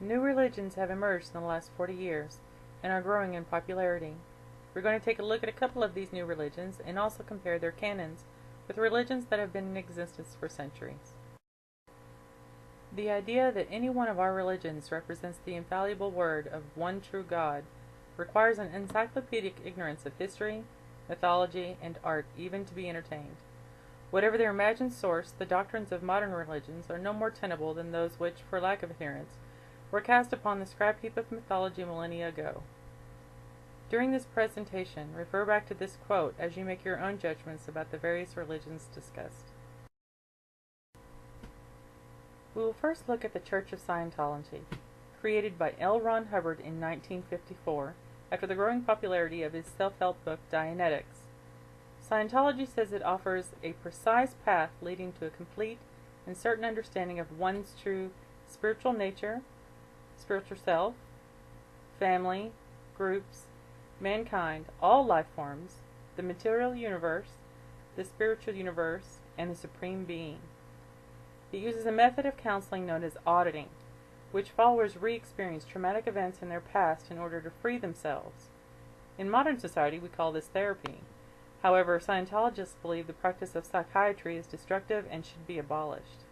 New religions have emerged in the last 40 years and are growing in popularity. We're going to take a look at a couple of these new religions and also compare their canons with religions that have been in existence for centuries. The idea that any one of our religions represents the infallible word of one true God requires an encyclopedic ignorance of history, mythology, and art even to be entertained. Whatever their imagined source, the doctrines of modern religions are no more tenable than those which, for lack of adherents, were cast upon the scrap heap of mythology millennia ago. During this presentation, refer back to this quote as you make your own judgments about the various religions discussed. We will first look at the Church of Scientology, created by L. Ron Hubbard in 1954 after the growing popularity of his self-help book Dianetics. Scientology says it offers a precise path leading to a complete and certain understanding of one's true spiritual nature, spiritual self, family, groups, mankind, all life forms, the material universe, the spiritual universe, and the Supreme Being. It uses a method of counseling known as auditing, which followers re-experience traumatic events in their past in order to free themselves. In modern society, we call this therapy. However, Scientologists believe the practice of psychiatry is destructive and should be abolished.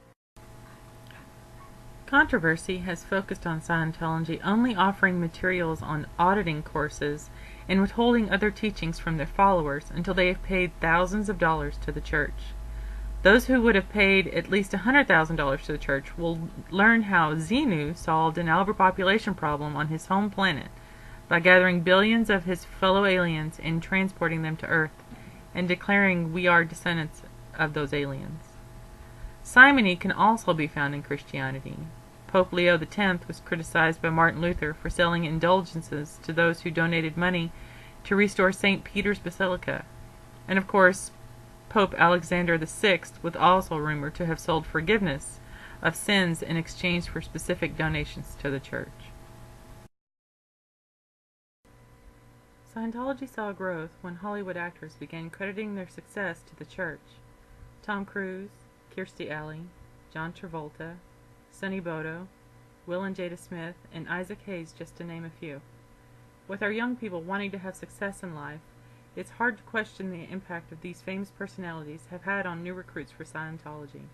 Controversy has focused on Scientology only offering materials on auditing courses and withholding other teachings from their followers until they have paid thousands of dollars to the church. Those who would have paid at least $100,000 to the church will learn how Xenu solved an overpopulation problem on his home planet by gathering billions of his fellow aliens and transporting them to Earth, and declaring we are descendants of those aliens. Simony can also be found in Christianity. Pope Leo X was criticized by Martin Luther for selling indulgences to those who donated money to restore St. Peter's Basilica. And of course, Pope Alexander VI was also rumored to have sold forgiveness of sins in exchange for specific donations to the church. Scientology saw growth when Hollywood actors began crediting their success to the church. Tom Cruise, Kirstie Alley, John Travolta, Sonny Bono, Will and Jada Smith, and Isaac Hayes, just to name a few. With our young people wanting to have success in life, it's hard to question the impact of these famous personalities have had on new recruits for Scientology.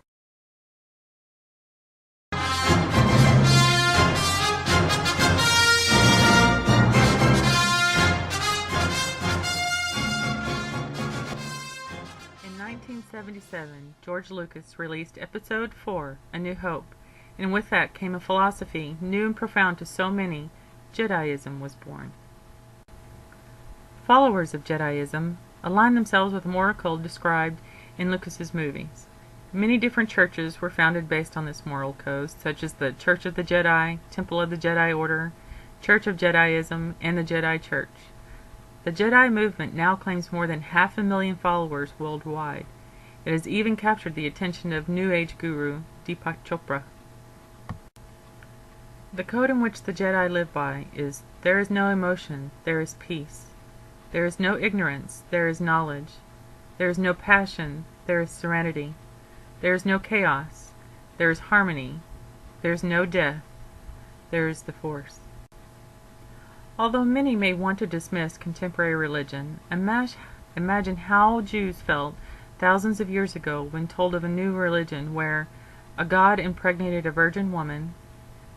In 1977, George Lucas released Episode 4, A New Hope, and with that came a philosophy new and profound to so many. Jediism was born. Followers of Jediism align themselves with the moral code described in Lucas's movies. Many different churches were founded based on this moral code, such as the Church of the Jedi, Temple of the Jedi Order, Church of Jediism, and the Jedi Church. The Jedi movement now claims more than 500,000 followers worldwide. It has even captured the attention of New Age guru Deepak Chopra. The code in which the Jedi live by is, there is no emotion, there is peace. There is no ignorance, there is knowledge. There is no passion, there is serenity. There is no chaos, there is harmony. There is no death, there is the Force. Although many may want to dismiss contemporary religion, imagine how Jews felt thousands of years ago when told of a new religion where a god impregnated a virgin woman,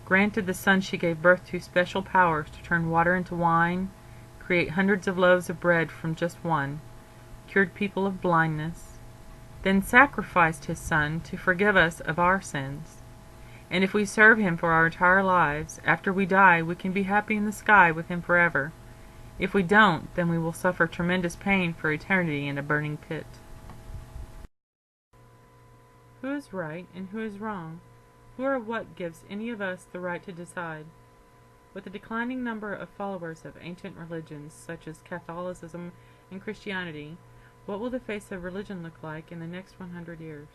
granted the son she gave birth to special powers to turn water into wine, create hundreds of loaves of bread from just one, cured people of blindness, then sacrificed his son to forgive us of our sins. And if we serve him for our entire lives, after we die we can be happy in the sky with him forever. If we don't, then we will suffer tremendous pain for eternity in a burning pit. Who is right and who is wrong? Who or what gives any of us the right to decide? With the declining number of followers of ancient religions such as Catholicism and Christianity, what will the face of religion look like in the next 100 years?